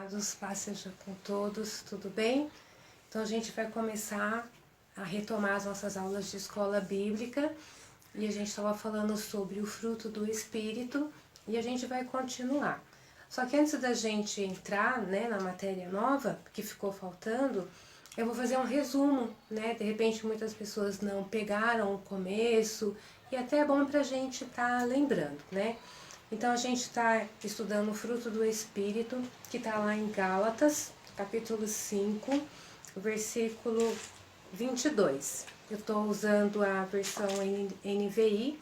amados, paz seja com todos, tudo bem? Então a gente vai começar a retomar as nossas aulas de escola bíblica e a gente estava falando sobre o fruto do Espírito e a gente vai continuar. Só que antes da gente entrar, né, na matéria nova, que ficou faltando, eu vou fazer um resumo, né? De repente muitas pessoas não pegaram o começo e até é bom para a gente estar lembrando, né? Então a gente está estudando o fruto do Espírito, que está lá em Gálatas, capítulo 5, versículo 22. Eu estou usando a versão NVI,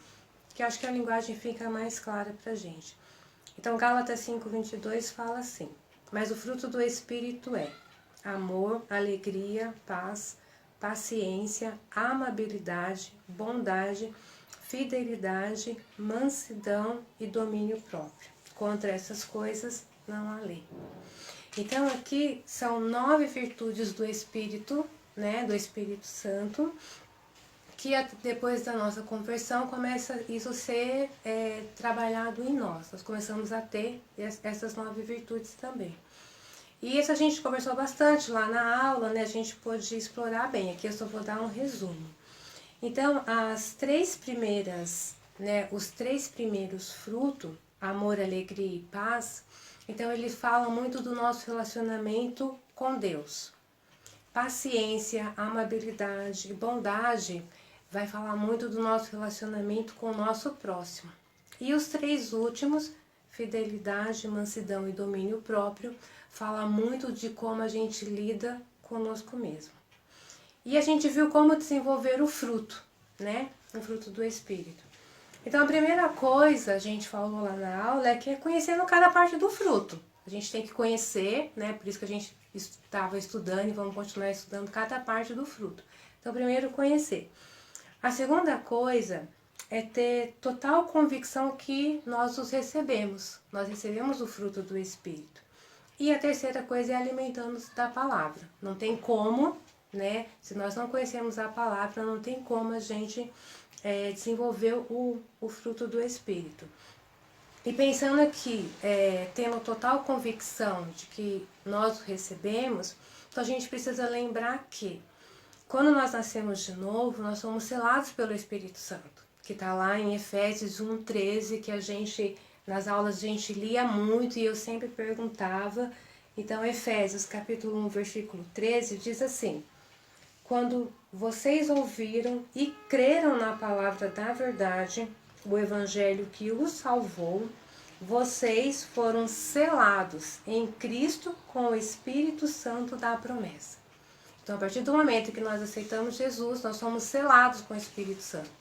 que acho que a linguagem fica mais clara para a gente. Então Gálatas 5, 22 fala assim: mas o fruto do Espírito é amor, alegria, paz, paciência, amabilidade, bondade, fidelidade, mansidão e domínio próprio. Contra essas coisas não há lei. Então aqui são 9 virtudes do Espírito, né, do Espírito Santo, que depois da nossa conversão começa isso a ser trabalhado em nós. Nós começamos a ter essas 9 virtudes também. E isso a gente conversou bastante lá na aula, né? A gente pôde explorar bem. Aqui eu só vou dar um resumo. Então, as 3 primeiras, né? Os 3 primeiros frutos, amor, alegria e paz, então eles falam muito do nosso relacionamento com Deus. Paciência, amabilidade e bondade vai falar muito do nosso relacionamento com o nosso próximo. E os 3 últimos, fidelidade, mansidão e domínio próprio, fala muito de como a gente lida conosco mesmo. E a gente viu como desenvolver o fruto, né? O fruto do Espírito. Então a primeira coisa, a gente falou lá na aula, é que é conhecendo cada parte do fruto. A gente tem que conhecer, né? Por isso que a gente estava estudando e vamos continuar estudando cada parte do fruto. Então primeiro conhecer. A segunda coisa é ter total convicção que nós os recebemos. Nós recebemos o fruto do Espírito. E a terceira coisa é alimentando-nos da palavra. Não tem como, né? Se nós não conhecemos a palavra, não tem como a gente desenvolver o fruto do Espírito. E pensando aqui, tendo total convicção de que nós o recebemos, então a gente precisa lembrar que quando nós nascemos de novo, nós somos selados pelo Espírito Santo, que está lá em Efésios 1:13, que a gente, nas aulas a gente lia muito e eu sempre perguntava. Então Efésios capítulo 1, versículo 13 diz assim: quando vocês ouviram e creram na palavra da verdade, o evangelho que os salvou, vocês foram selados em Cristo com o Espírito Santo da promessa. Então, a partir do momento que nós aceitamos Jesus, nós somos selados com o Espírito Santo.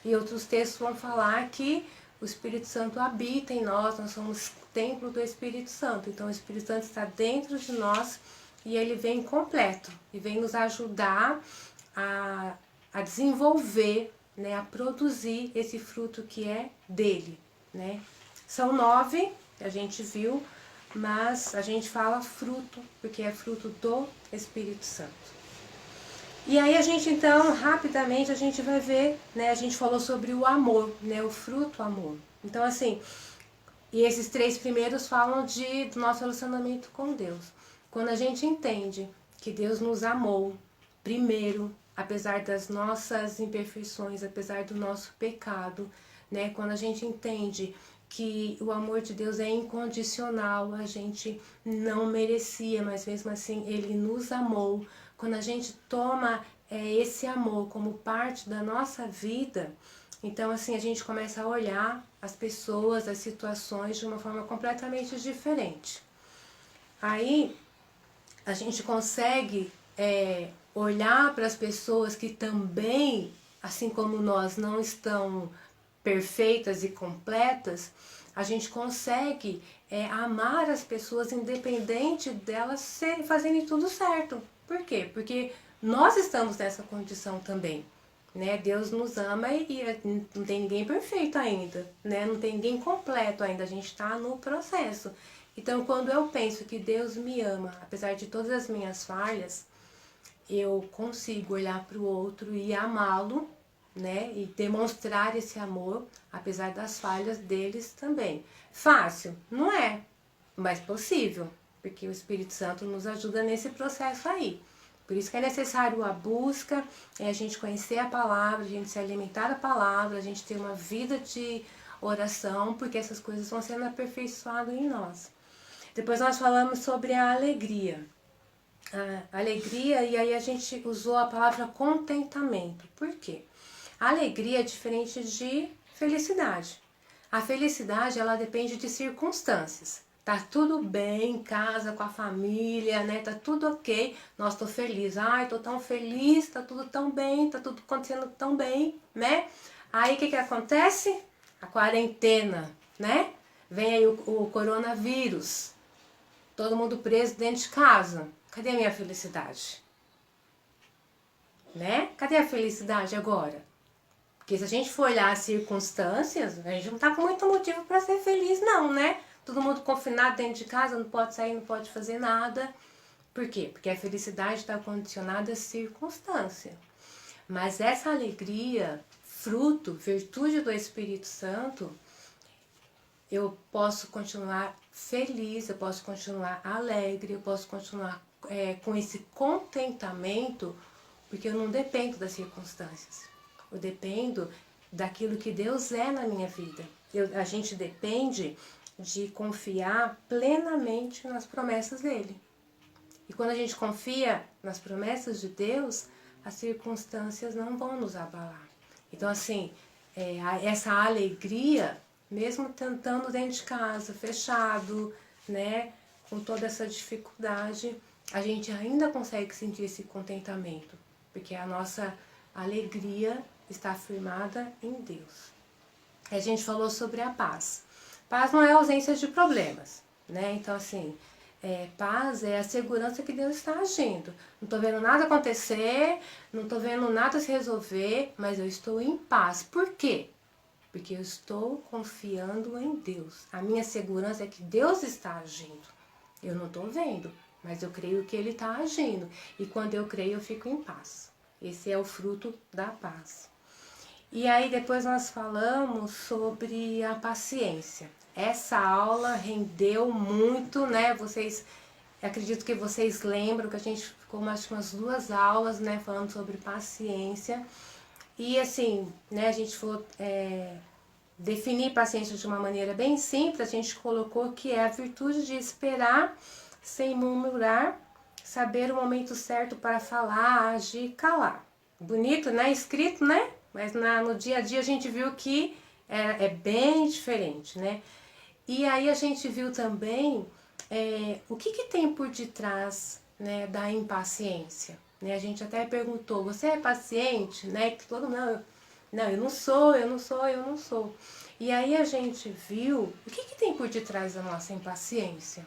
E outros textos vão falar que o Espírito Santo habita em nós, nós somos templo do Espírito Santo. Então, o Espírito Santo está dentro de nós e ele vem completo e vem nos ajudar a desenvolver, né, a produzir esse fruto que é dele, né? São 9, a gente viu, mas a gente fala fruto, porque é fruto do Espírito Santo. E aí a gente então, rapidamente, a gente vai ver, né, a gente falou sobre o amor, né, o fruto amor. Então assim, e esses 3 primeiros falam do nosso relacionamento com Deus. Quando a gente entende que Deus nos amou primeiro, apesar das nossas imperfeições, apesar do nosso pecado, né, quando a gente entende que o amor de Deus é incondicional, a gente não merecia, mas mesmo assim Ele nos amou. Quando a gente toma esse amor como parte da nossa vida, então assim a gente começa a olhar as pessoas, as situações de uma forma completamente diferente. Aí a gente consegue olhar para as pessoas que também, assim como nós, não estão perfeitas e completas, a gente consegue amar as pessoas independente delas fazerem tudo certo. Por quê? Porque nós estamos nessa condição também, né? Deus nos ama e não tem ninguém perfeito ainda, né? Não tem ninguém completo ainda, a gente está no processo. Então, quando eu penso que Deus me ama, apesar de todas as minhas falhas, eu consigo olhar para o outro e amá-lo, né? E demonstrar esse amor, apesar das falhas deles também. Fácil? Não é, mas possível, porque o Espírito Santo nos ajuda nesse processo aí. Por isso que é necessário a busca, a gente conhecer a palavra, a gente se alimentar da palavra, a gente ter uma vida de oração, porque essas coisas vão sendo aperfeiçoadas em nós. Depois nós falamos sobre a alegria. A alegria, e aí a gente usou a palavra contentamento. Por quê? A alegria é diferente de felicidade. A felicidade, ela depende de circunstâncias. Tá tudo bem em casa, com a família, né? Tá tudo ok. Nossa, tô feliz. Ai, tô tão feliz, tá tudo tão bem, tá tudo acontecendo tão bem, né? Aí o que acontece? A quarentena, né? Vem aí o coronavírus. Todo mundo preso dentro de casa. Cadê a minha felicidade? Né? Cadê a felicidade agora? Porque se a gente for olhar as circunstâncias, a gente não tá com muito motivo para ser feliz não, né? Todo mundo confinado dentro de casa, não pode sair, não pode fazer nada. Por quê? Porque a felicidade está condicionada à circunstância. Mas essa alegria, fruto, virtude do Espírito Santo, eu posso continuar feliz, eu posso continuar alegre, eu posso continuar com esse contentamento, porque eu não dependo das circunstâncias. Eu dependo daquilo que Deus é na minha vida. A gente depende de confiar plenamente nas promessas dele. E quando a gente confia nas promessas de Deus, as circunstâncias não vão nos abalar. Então, assim, essa alegria, mesmo tentando dentro de casa, fechado, né, com toda essa dificuldade, a gente ainda consegue sentir esse contentamento, porque a nossa alegria está firmada em Deus. A gente falou sobre a paz. Paz não é ausência de problemas, né? Então, assim, paz é a segurança que Deus está agindo. Não estou vendo nada acontecer, não estou vendo nada se resolver, mas eu estou em paz. Por quê? Porque eu estou confiando em Deus. A minha segurança é que Deus está agindo. Eu não estou vendo, mas eu creio que Ele está agindo. E quando eu creio, eu fico em paz. Esse é o fruto da paz. E aí depois nós falamos sobre a paciência. Essa aula rendeu muito, né? Acredito que vocês lembram que a gente ficou umas 2 aulas, né, falando sobre paciência. E assim, né, a gente falou, definir paciência de uma maneira bem simples, a gente colocou que é a virtude de esperar sem murmurar, saber o momento certo para falar, agir, calar. Bonito, né? Escrito, né? Mas no dia a dia a gente viu que é bem diferente, né? E aí a gente viu também o que tem por detrás, né, da impaciência. Né? A gente até perguntou, você é paciente? Né? Que todo mundo, não, eu não sou, eu não sou, eu não sou. E aí a gente viu o que tem por detrás da nossa impaciência.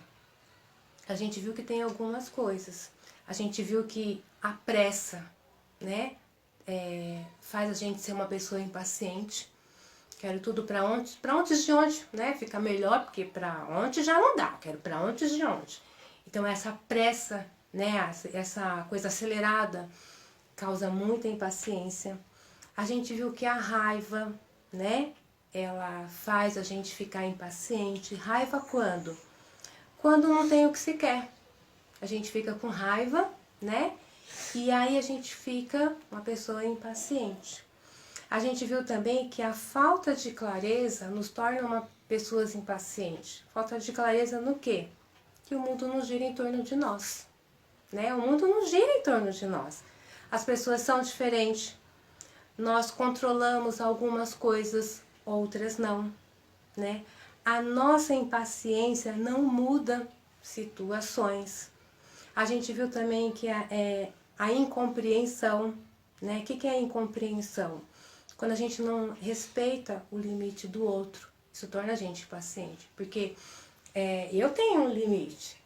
A gente viu que tem algumas coisas. A gente viu que a pressa, né, faz a gente ser uma pessoa impaciente. Quero tudo para antes de ontem, né? Fica melhor, porque para ontem já não dá. Quero para antes de ontem. Então essa pressa, né? Essa coisa acelerada causa muita impaciência. A gente viu que a raiva, né? Ela faz a gente ficar impaciente. Raiva quando? Quando não tem o que se quer. A gente fica com raiva, né? E aí a gente fica uma pessoa impaciente. A gente viu também que a falta de clareza nos torna uma pessoas impacientes. Falta de clareza no quê? Que o mundo não gira em torno de nós, né? O mundo não gira em torno de nós. As pessoas são diferentes. Nós controlamos algumas coisas, outras não, né? A nossa impaciência não muda situações. A gente viu também que a incompreensão, né? O que é a incompreensão? Quando a gente não respeita o limite do outro, isso torna a gente impaciente. Porque eu tenho um limite.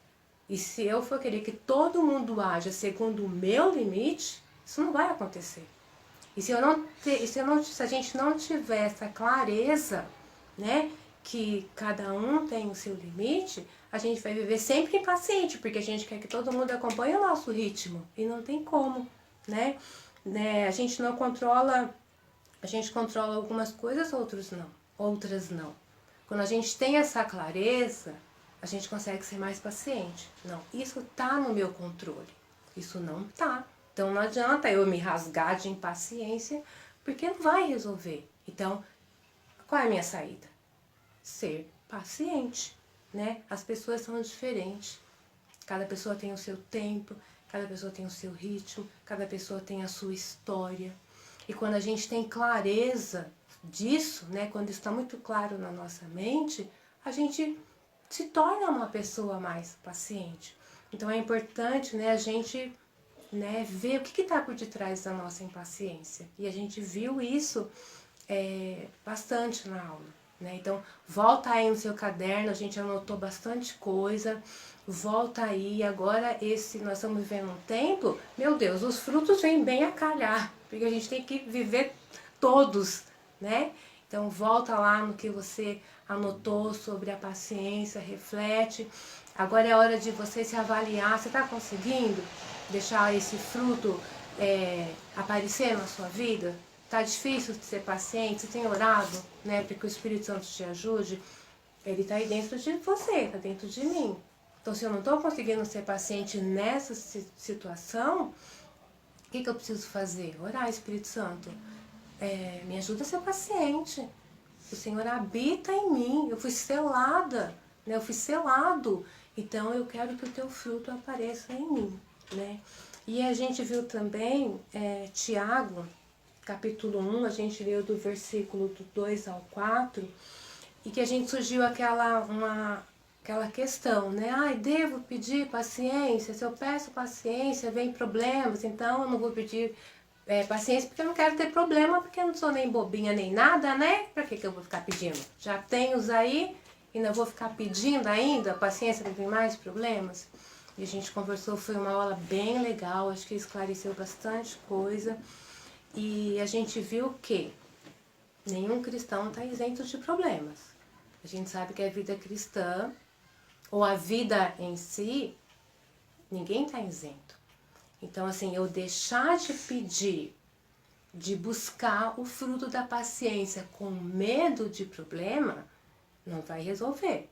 E se eu for querer que todo mundo haja segundo o meu limite, isso não vai acontecer. E se a gente não tiver essa clareza, né, que cada um tem o seu limite, a gente vai viver sempre impaciente, porque a gente quer que todo mundo acompanhe o nosso ritmo. E não tem como, né? A gente não controla... A gente controla algumas coisas, outras não. Quando a gente tem essa clareza, a gente consegue ser mais paciente. Não, isso está no meu controle. Isso não está. Então não adianta eu me rasgar de impaciência, porque não vai resolver. Então, qual é a minha saída? Ser paciente, né? As pessoas são diferentes. Cada pessoa tem o seu tempo, cada pessoa tem o seu ritmo, cada pessoa tem a sua história. E quando a gente tem clareza disso, né, quando está muito claro na nossa mente, a gente se torna uma pessoa mais paciente. Então é importante, né, a gente, né, ver o que está por detrás da nossa impaciência. E a gente viu isso bastante na aula. Né? Então, volta aí no seu caderno, a gente anotou bastante coisa, volta aí, agora nós estamos vivendo um tempo, meu Deus, os frutos vêm bem a calhar, porque a gente tem que viver todos, né? Então, volta lá no que você anotou sobre a paciência, reflete. Agora é hora de você se avaliar, você está conseguindo deixar esse fruto aparecer na sua vida? Tá difícil de ser paciente? Você tem orado, né, para que o Espírito Santo te ajude? Ele tá aí dentro de você, tá dentro de mim. Então, se eu não estou conseguindo ser paciente nessa situação, o que eu preciso fazer? Orar, Espírito Santo. Me ajuda a ser paciente. O Senhor habita em mim. Eu fui selada, né? Eu fui selado. Então, eu quero que o teu fruto apareça em mim, né? E a gente viu também Tiago, capítulo 1, a gente leu do versículo do 2 ao 4, e que a gente surgiu aquela questão, né? Ai, devo pedir paciência? Se eu peço paciência, vem problemas, então eu não vou pedir paciência porque eu não quero ter problema, porque eu não sou nem bobinha nem nada, né? Pra que eu vou ficar pedindo? Já tenho os aí, e ainda vou ficar pedindo ainda paciência para vir mais problemas? E a gente conversou, foi uma aula bem legal, acho que esclareceu bastante coisa. E a gente viu que nenhum cristão está isento de problemas. A gente sabe que a vida cristã, ou a vida em si, ninguém está isento. Então, assim, eu deixar de pedir, de buscar o fruto da paciência com medo de problema, não vai resolver.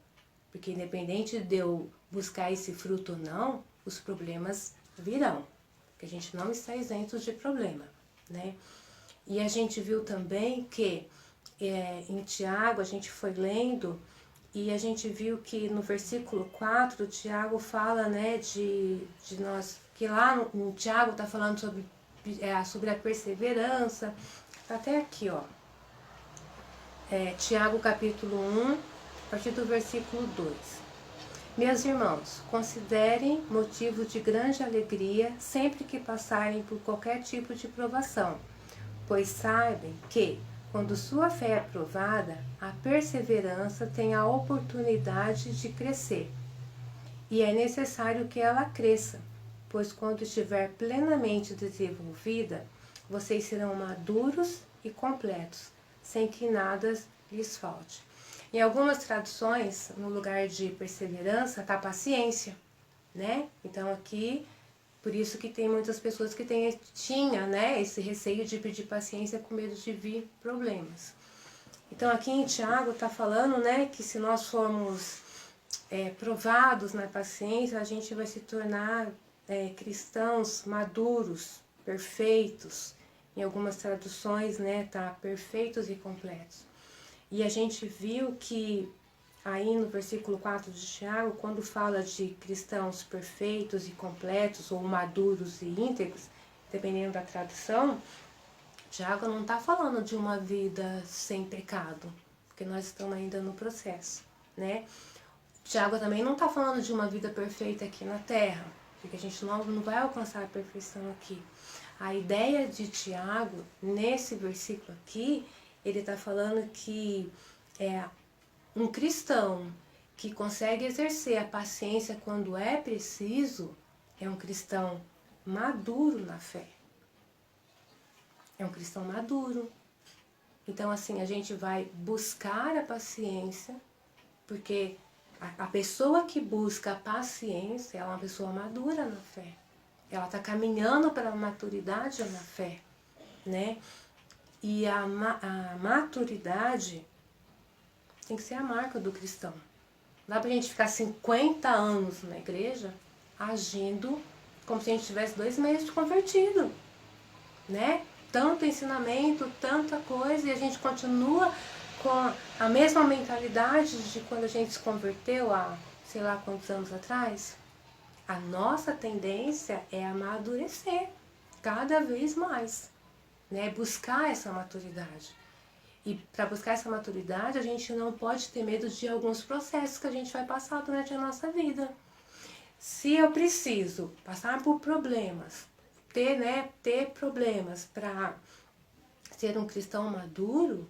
Porque independente de eu buscar esse fruto ou não, os problemas virão. Porque a gente não está isento de problema, né? E a gente viu também que em Tiago, a gente foi lendo, e a gente viu que no versículo 4, Tiago fala, né, de nós, que lá no Tiago está falando sobre a perseverança, tá até aqui, ó. Tiago capítulo 1, a partir do versículo 2. Meus irmãos, considerem motivo de grande alegria sempre que passarem por qualquer tipo de provação, pois sabem que, quando sua fé é provada, a perseverança tem a oportunidade de crescer. E é necessário que ela cresça, pois quando estiver plenamente desenvolvida, vocês serão maduros e completos, sem que nada lhes falte. Em algumas traduções, no lugar de perseverança, está paciência, né? Então aqui, por isso que tem muitas pessoas que tinha, né, esse receio de pedir paciência com medo de vir problemas. Então aqui em Tiago está falando, né, que se nós formos provados na paciência, a gente vai se tornar cristãos maduros, perfeitos. Em algumas traduções, né, tá perfeitos e completos. E a gente viu que aí no versículo 4 de Tiago, quando fala de cristãos perfeitos e completos, ou maduros e íntegros, dependendo da tradução, Tiago não está falando de uma vida sem pecado, porque nós estamos ainda no processo, né? Tiago também não está falando de uma vida perfeita aqui na Terra, porque a gente não vai alcançar a perfeição aqui. A ideia de Tiago, nesse versículo aqui, ele está falando que um cristão que consegue exercer a paciência quando é preciso, é um cristão maduro na fé. É um cristão maduro. Então, assim, a gente vai buscar a paciência, porque a pessoa que busca a paciência é uma pessoa madura na fé. Ela está caminhando para a maturidade na fé, né? E a maturidade tem que ser a marca do cristão. Não dá pra gente ficar 50 anos na igreja agindo como se a gente tivesse 2 meses de convertido, né? Tanto ensinamento, tanta coisa, e a gente continua com a mesma mentalidade de quando a gente se converteu há sei lá quantos anos atrás. A nossa tendência é amadurecer cada vez mais, né? Buscar essa maturidade. E para buscar essa maturidade, a gente não pode ter medo de alguns processos que a gente vai passar durante a nossa vida. Se eu preciso passar por problemas, ter problemas para ser um cristão maduro,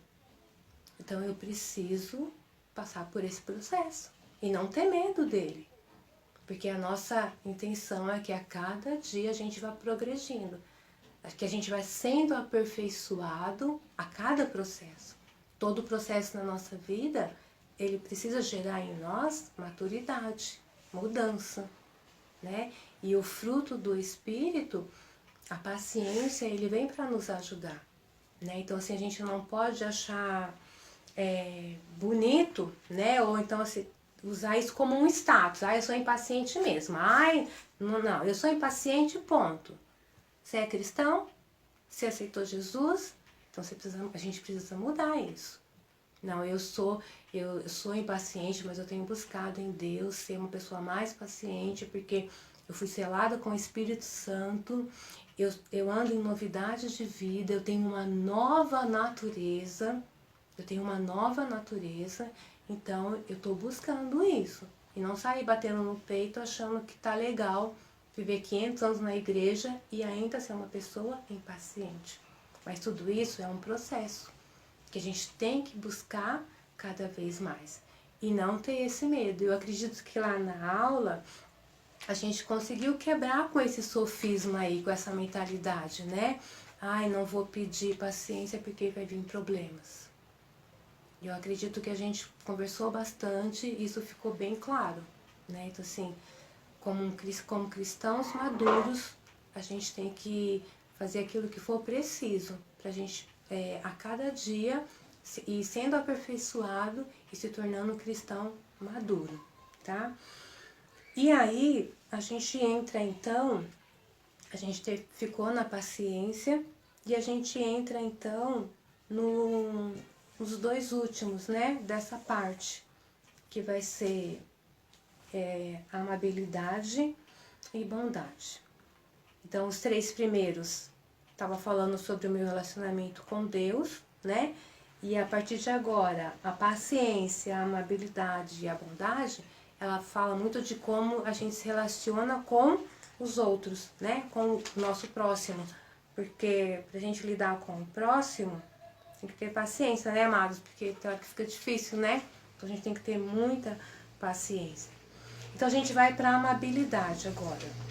então eu preciso passar por esse processo e não ter medo dele. Porque a nossa intenção é que a cada dia a gente vá progredindo, que a gente vai sendo aperfeiçoado a cada processo. Todo processo na nossa vida, ele precisa gerar em nós maturidade, mudança, né? E o fruto do Espírito, a paciência, ele vem para nos ajudar, né? Então, assim, a gente não pode achar bonito, né? Ou então, assim, usar isso como um status. Eu sou impaciente mesmo. Não, eu sou impaciente, ponto. Você é cristão? Você aceitou Jesus? Então a gente precisa mudar isso. Não, eu sou impaciente, mas eu tenho buscado em Deus ser uma pessoa mais paciente, porque eu fui selada com o Espírito Santo, eu ando em novidades de vida, eu tenho uma nova natureza, então eu estou buscando isso. E não sair batendo no peito achando que tá legal viver 500 anos na igreja e ainda ser uma pessoa impaciente. Mas tudo isso é um processo que a gente tem que buscar cada vez mais. E não ter esse medo. Eu acredito que lá na aula a gente conseguiu quebrar com esse sofisma aí, com essa mentalidade, né? Não vou pedir paciência porque vai vir problemas. Eu acredito que a gente conversou bastante e isso ficou bem claro, né? Então, assim, como cristãos maduros, a gente tem que fazer aquilo que for preciso pra gente, a cada dia, ir sendo aperfeiçoado e se tornando um cristão maduro, tá? E aí, a gente entra então, ficou na paciência e a gente entra então nos 2 últimos, né, dessa parte, que vai ser amabilidade e bondade. Então, os 3 primeiros, estava falando sobre o meu relacionamento com Deus, né? E a partir de agora, a paciência, a amabilidade e a bondade, ela fala muito de como a gente se relaciona com os outros, né? Com o nosso próximo. Porque pra gente lidar com o próximo, tem que ter paciência, né, amados? Porque tem hora que fica difícil, né? Então a gente tem que ter muita paciência. Então a gente vai para a amabilidade agora.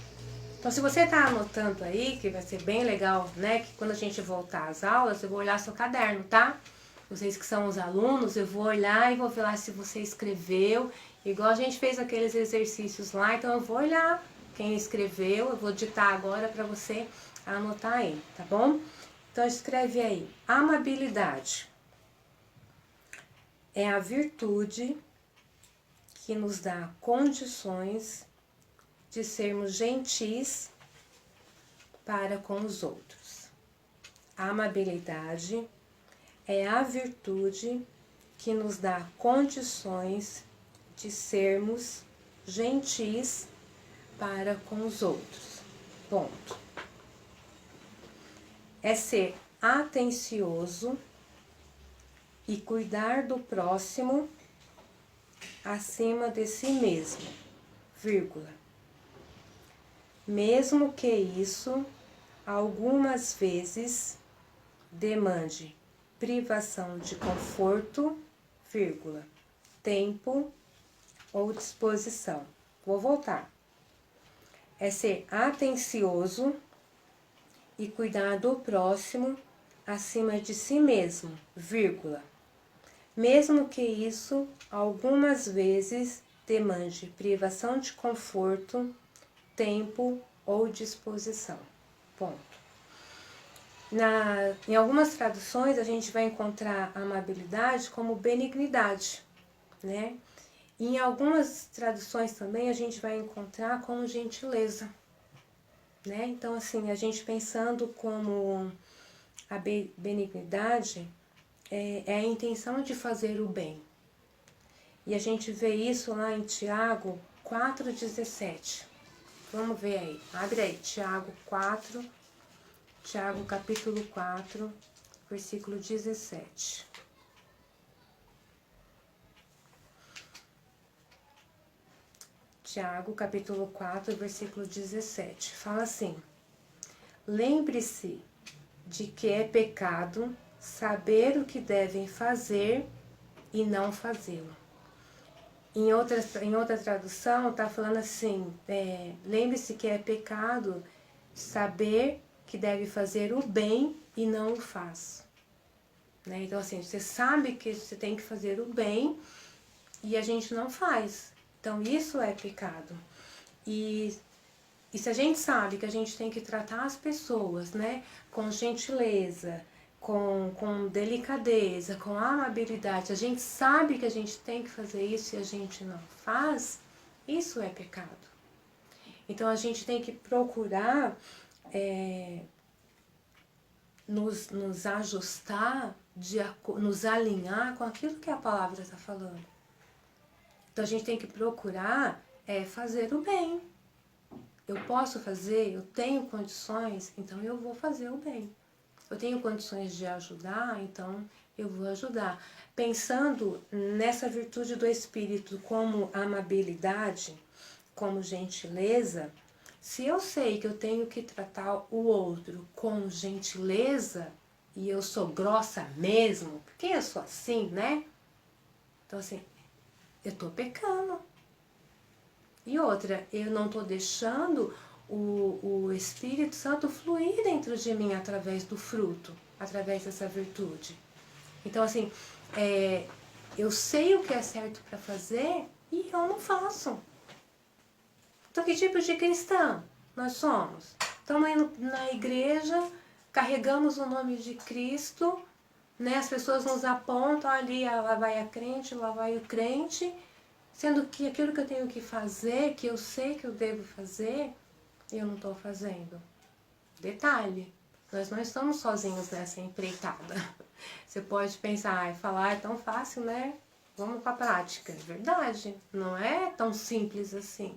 Então se você está anotando aí, que vai ser bem legal, né? Que quando a gente voltar às aulas, eu vou olhar seu caderno, tá? Vocês que são os alunos, eu vou olhar e vou ver lá se você escreveu. Igual a gente fez aqueles exercícios lá, então eu vou olhar quem escreveu. Eu vou ditar agora para você anotar aí, tá bom? Então escreve aí, amabilidade é a virtude que nos dá condições de sermos gentis para com os outros. A amabilidade é a virtude que nos dá condições de sermos gentis para com os outros. Ponto. É ser atencioso e cuidar do próximo acima de si mesmo, vírgula. Mesmo que isso, algumas vezes, demande privação de conforto, vírgula, tempo ou disposição. Vou voltar. É ser atencioso e cuidar do próximo acima de si mesmo, vírgula. Mesmo que isso, algumas vezes, demande privação de conforto, tempo ou disposição. Ponto. Em algumas traduções, a gente vai encontrar a amabilidade como benignidade, né? Em algumas traduções também a gente vai encontrar como gentileza, né? Então, assim, a gente pensando como a benignidade é a intenção de fazer o bem. E a gente vê isso lá em Tiago 4,17. Vamos ver aí. Abre aí, Tiago capítulo 4, versículo 17. Tiago, capítulo 4, versículo 17. Fala assim: lembre-se de que é pecado saber o que devem fazer e não fazê-lo. Em outra tradução, está falando assim, lembre-se que é pecado saber que deve fazer o bem e não o faz. Né? Então, assim, você sabe que você tem que fazer o bem e a gente não faz. Então, isso é pecado. E se a gente sabe que a gente tem que tratar as pessoas, né, com gentileza, com delicadeza, com amabilidade, a gente sabe que a gente tem que fazer isso e a gente não faz, isso é pecado. Então a gente tem que procurar nos ajustar, nos alinhar com aquilo que a palavra está falando. Então a gente tem que procurar fazer o bem. Eu posso fazer, eu tenho condições, então eu vou fazer o bem. Eu tenho condições de ajudar, então eu vou ajudar. Pensando nessa virtude do Espírito como amabilidade, como gentileza, se eu sei que eu tenho que tratar o outro com gentileza, e eu sou grossa mesmo, porque eu sou assim, né? Então assim, eu estou pecando. E outra, eu não estou deixando o Espírito Santo fluir dentro de mim através do fruto, através dessa virtude. Então, assim, eu sei o que é certo para fazer e eu não faço. Então, que tipo de cristão nós somos? Estamos indo na igreja, carregamos o nome de Cristo, né? As pessoas nos apontam ali, lá vai a crente, lá vai o crente, sendo que aquilo que eu tenho que fazer, que eu sei que eu devo fazer, eu não estou fazendo. Detalhe, nós não estamos sozinhos nessa empreitada. Você pode pensar, falar é tão fácil, né? Vamos para a prática. É verdade, não é tão simples assim.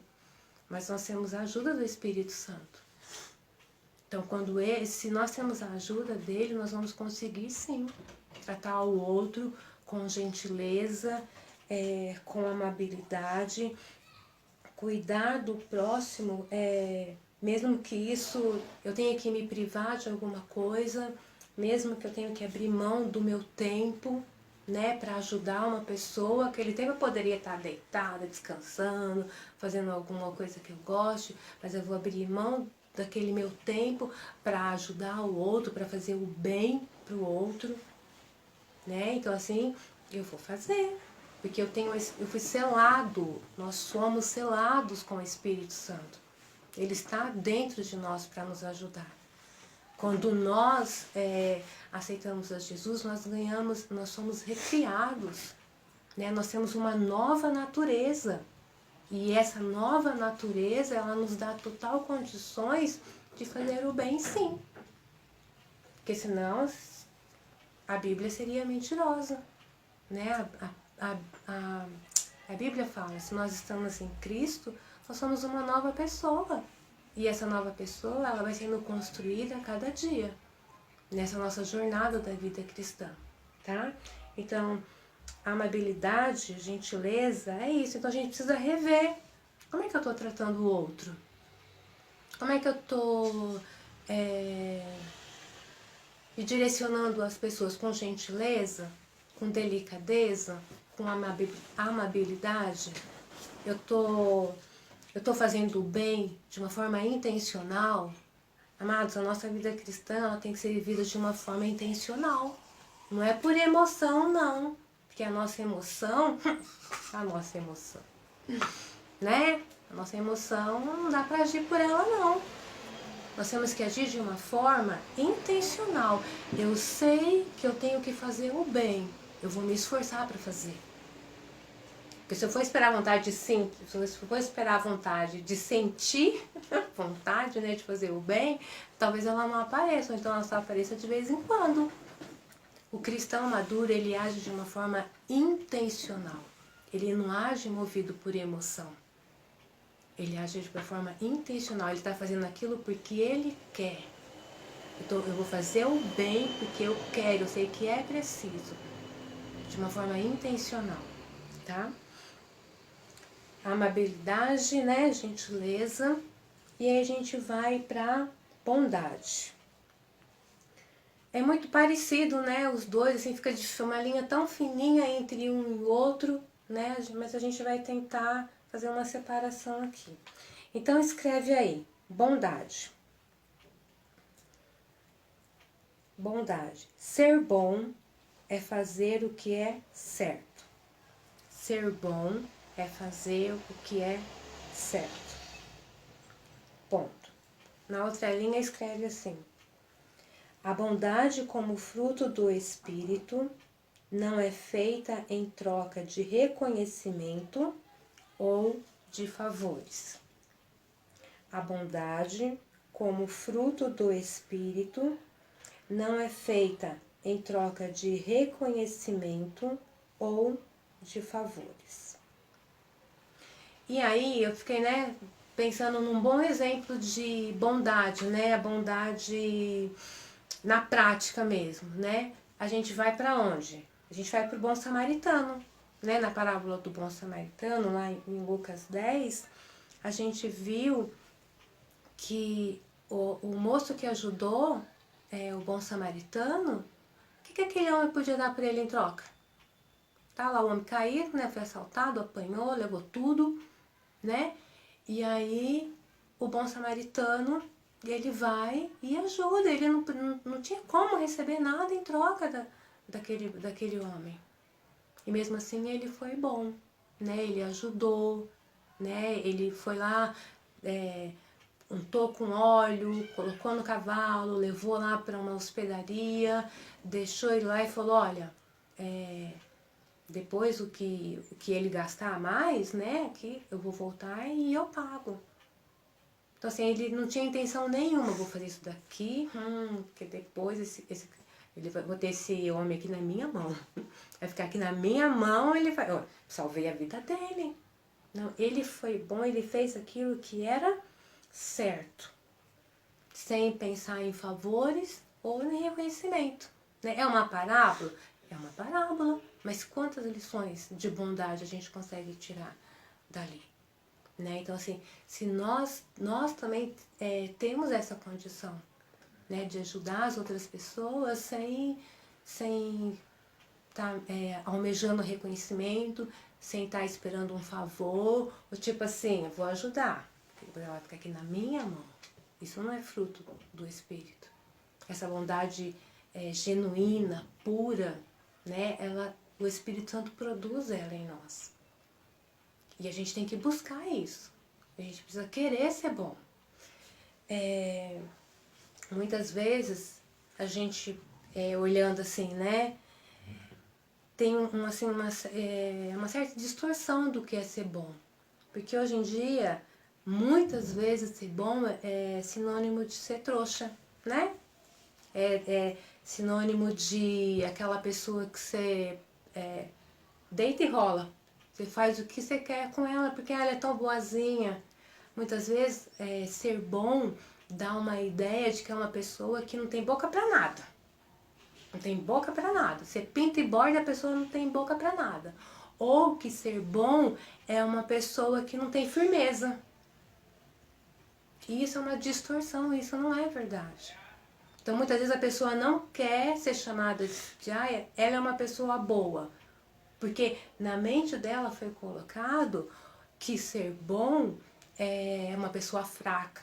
Mas nós temos a ajuda do Espírito Santo. Então, se nós temos a ajuda dele, nós vamos conseguir sim tratar o outro com gentileza, com amabilidade, cuidar do próximo, mesmo que isso eu tenha que me privar de alguma coisa, mesmo que eu tenha que abrir mão do meu tempo, né, para ajudar uma pessoa, aquele tempo eu poderia estar deitada, descansando, fazendo alguma coisa que eu goste, mas eu vou abrir mão daquele meu tempo para ajudar o outro, para fazer o bem para o outro, né? Então assim, eu vou fazer, porque eu fui selado, nós somos selados com o Espírito Santo. Ele está dentro de nós para nos ajudar. Quando nós aceitamos a Jesus, nós somos recriados, né? Nós temos uma nova natureza. E essa nova natureza, ela nos dá total condições de fazer o bem, sim. Porque senão a Bíblia seria mentirosa, né? A Bíblia fala, se nós estamos em Cristo, nós somos uma nova pessoa. E essa nova pessoa, ela vai sendo construída a cada dia, nessa nossa jornada da vida cristã, tá? Então, amabilidade, gentileza, é isso. Então a gente precisa rever. Como é que eu estou tratando o outro? Como é que eu estou me direcionando as pessoas com gentileza, com delicadeza, com amabilidade? Eu tô fazendo o bem de uma forma intencional? Amados, a nossa vida cristã ela tem que ser vivida de uma forma intencional. Não é por emoção, não. Porque a nossa emoção, né? A nossa emoção não dá para agir por ela, não. Nós temos que agir de uma forma intencional. Eu sei que eu tenho que fazer o bem. Eu vou me esforçar para fazer. Porque se eu for esperar a vontade de sim, se eu for esperar a vontade de sentir, vontade, né, de fazer o bem, talvez ela não apareça, ou então ela só apareça de vez em quando. O cristão maduro, ele age de uma forma intencional. Ele não age movido por emoção. Ele age de uma forma intencional. Ele está fazendo aquilo porque ele quer. Então, eu vou fazer o bem porque eu quero, eu sei que é preciso. De uma forma intencional, tá? Amabilidade, né? Gentileza. E aí a gente vai para bondade. É muito parecido, né? Os dois, assim, fica uma linha tão fininha entre um e o outro, né? Mas a gente vai tentar fazer uma separação aqui. Então, escreve aí, bondade. Bondade. Ser bom é fazer o que é certo. Ser bom é fazer o que é certo. Ponto. Na outra linha, escreve assim. A bondade como fruto do Espírito não é feita em troca de reconhecimento ou de favores. A bondade como fruto do Espírito não é feita em troca de reconhecimento ou de favores. E aí eu fiquei, né, pensando num bom exemplo de bondade, né, a bondade na prática mesmo, né? A gente vai para onde? A gente vai para o bom samaritano, né? Na parábola do bom samaritano, lá em Lucas 10, a gente viu que o moço que ajudou o bom samaritano, o que aquele homem podia dar para ele em troca? Tá lá o homem caído, né? Foi assaltado, apanhou, levou tudo, né? E aí o bom samaritano, ele vai e ajuda. Ele não tinha como receber nada em troca daquele homem. E mesmo assim ele foi bom, né? Ele ajudou, né? Ele foi lá, untou com óleo, colocou no cavalo, levou lá para uma hospedaria, deixou ele lá e falou, olha, depois o que ele gastar a mais, né, que eu vou voltar e eu pago. Então assim, ele não tinha intenção nenhuma, vou fazer isso daqui, porque depois vou ter esse homem aqui na minha mão. Vai ficar aqui na minha mão, ele vai... Ó, salvei a vida dele. Não, ele foi bom, ele fez aquilo que era certo. Sem pensar em favores ou em reconhecimento. Né? É uma parábola? É uma parábola. Mas quantas lições de bondade a gente consegue tirar dali? Né? Então, assim, se nós também temos essa condição, né, de ajudar as outras pessoas sem estar almejando reconhecimento, sem estar esperando um favor, ou tipo assim, eu vou ajudar, ela fica aqui na minha mão. Isso não é fruto do Espírito. Essa bondade genuína, pura, né, o Espírito Santo produz ela em nós. E a gente tem que buscar isso. A gente precisa querer ser bom. Muitas vezes, a gente, olhando assim, né, tem uma certa distorção do que é ser bom. Porque hoje em dia, muitas vezes ser bom é sinônimo de ser trouxa, né? É sinônimo de aquela pessoa que você deita e rola. Você faz o que você quer com ela, porque ela é tão boazinha. Muitas vezes, ser bom dá uma ideia de que é uma pessoa que não tem boca pra nada. Não tem boca pra nada. Você pinta e borda, a pessoa não tem boca pra nada. Ou que ser bom é uma pessoa que não tem firmeza. E isso é uma distorção, isso não é verdade. Então, muitas vezes a pessoa não quer ser chamada de, ela é uma pessoa boa. Porque na mente dela foi colocado que ser bom é uma pessoa fraca.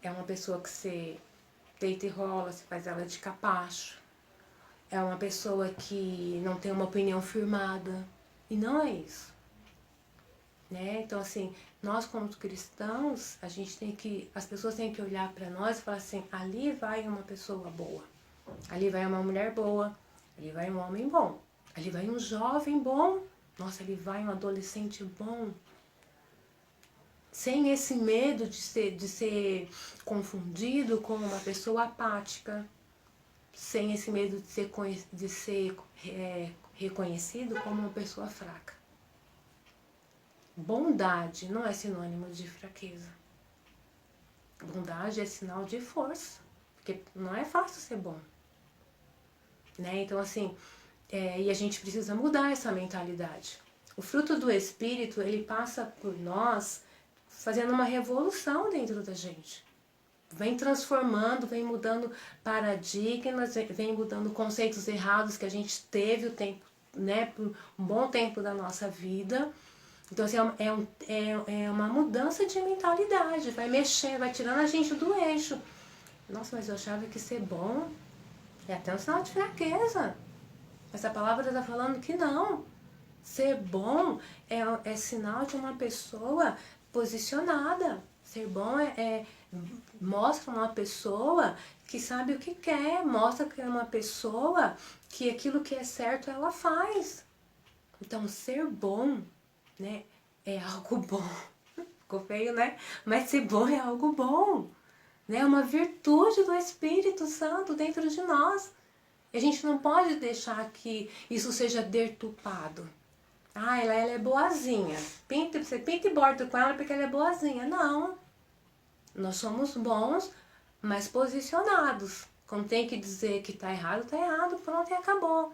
É uma pessoa que você deita e rola, você faz ela de capacho. É uma pessoa que não tem uma opinião firmada. E não é isso. Né? Então, assim, nós como cristãos, as pessoas têm que olhar para nós e falar assim, ali vai uma pessoa boa. Ali vai uma mulher boa. Ali vai um homem bom. Ali vai um jovem bom, Nossa, ele vai um adolescente bom, sem esse medo de ser confundido com uma pessoa apática, sem esse medo de ser reconhecido como uma pessoa fraca. Bondade não é sinônimo de fraqueza. Bondade é sinal de força, porque não é fácil ser bom, né? Então, assim, e a gente precisa mudar essa mentalidade. O fruto do Espírito, ele passa por nós fazendo uma revolução dentro da gente. Vem transformando, vem mudando paradigmas, vem mudando conceitos errados que a gente teve o tempo, né, por um bom tempo da nossa vida. Então, assim, é uma mudança de mentalidade, vai mexendo, vai tirando a gente do eixo. Nossa, mas eu achava que ser bom é até um sinal de fraqueza. Essa palavra está falando que não. Ser bom é sinal de uma pessoa posicionada. Ser bom mostra uma pessoa que sabe o que quer, mostra que é uma pessoa que aquilo que é certo ela faz. Então, ser bom, né, é algo bom. Ficou feio, né? Mas ser bom é algo bom. Né? É uma virtude do Espírito Santo dentro de nós. A gente não pode deixar que isso seja deturpado. Ah, ela é boazinha. Você pinta e borda com ela porque ela é boazinha. Não. Nós somos bons, mas posicionados. Quando tem que dizer que tá errado, pronto e acabou.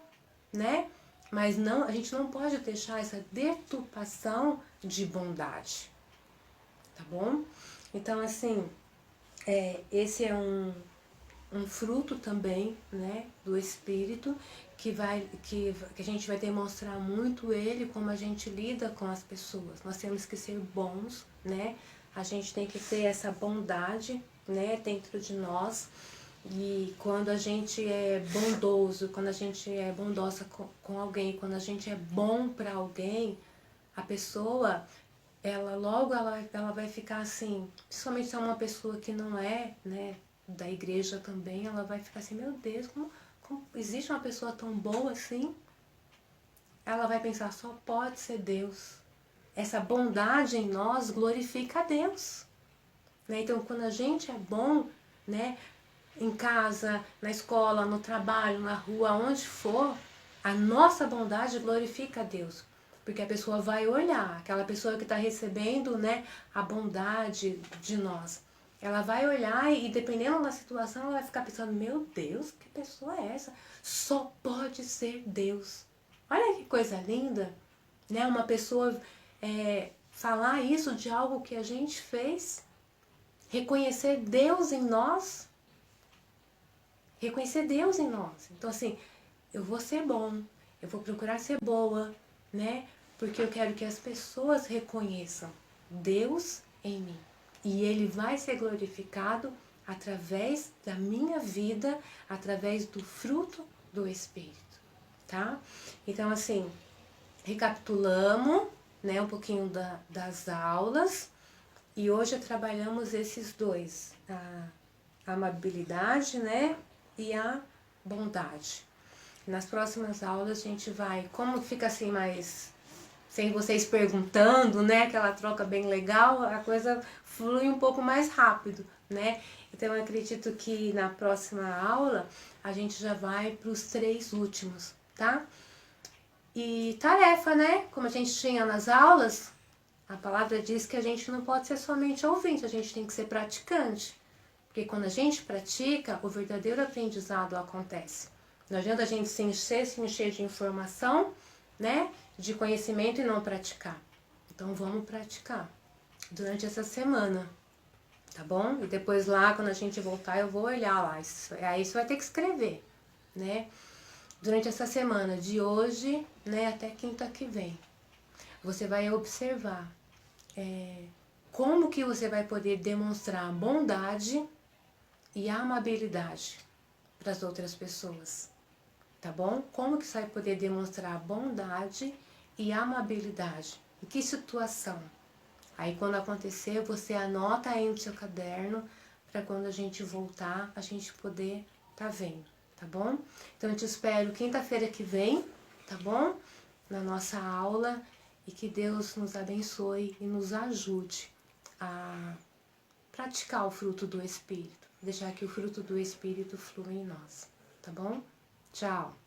Né? Mas não, a gente não pode deixar essa deturpação de bondade. Tá bom? Então, assim, esse é um fruto também, né, do Espírito, que a gente vai demonstrar muito ele como a gente lida com as pessoas. Nós temos que ser bons, né? A gente tem que ter essa bondade, né, dentro de nós. E quando a gente é bondoso, quando a gente é bondosa com alguém, quando a gente é bom para alguém, a pessoa, ela vai ficar assim, principalmente se é uma pessoa que não é, né, da igreja também, ela vai ficar assim, meu Deus, como existe uma pessoa tão boa assim? Ela vai pensar, só pode ser Deus. Essa bondade em nós glorifica a Deus. Né? Então, quando a gente é bom, né, em casa, na escola, no trabalho, na rua, onde for, a nossa bondade glorifica a Deus. Porque a pessoa vai olhar, aquela pessoa que está recebendo, né, a bondade de nós. Ela vai olhar e dependendo da situação, ela vai ficar pensando, meu Deus, que pessoa é essa? Só pode ser Deus. Olha que coisa linda, né? Uma pessoa falar isso de algo que a gente fez, reconhecer Deus em nós, reconhecer Deus em nós. Então, assim, eu vou ser bom, eu vou procurar ser boa, né? Porque eu quero que as pessoas reconheçam Deus em mim. E Ele vai ser glorificado através da minha vida, através do fruto do Espírito, tá? Então, assim, recapitulamos, né, um pouquinho das aulas. E hoje trabalhamos esses dois, a amabilidade, né, e a bondade. Nas próximas aulas a gente vai, como fica assim mais, sem vocês perguntando, né, aquela troca bem legal, a coisa flui um pouco mais rápido, né. Então eu acredito que na próxima aula a gente já vai para os 3 últimos, tá? E tarefa, né, como a gente tinha nas aulas, a palavra diz que a gente não pode ser somente ouvinte, a gente tem que ser praticante. Porque quando a gente pratica, o verdadeiro aprendizado acontece. Não adianta a gente se encher de informação, né, de conhecimento e não praticar. Então vamos praticar durante essa semana, tá bom? E depois lá, quando a gente voltar, eu vou olhar lá. Aí você vai ter que escrever, né? Durante essa semana, de hoje, né, até quinta que vem. Você vai observar como que você vai poder demonstrar bondade e amabilidade para as outras pessoas, tá bom? Como que você vai poder demonstrar bondade e amabilidade? Em que situação? Aí quando acontecer, você anota aí no seu caderno para quando a gente voltar, a gente poder tá vendo, tá bom? Então eu te espero quinta-feira que vem, tá bom? na nossa aula e que Deus nos abençoe e nos ajude a praticar o fruto do Espírito, deixar que o fruto do Espírito flua em nós, tá bom? Tchau!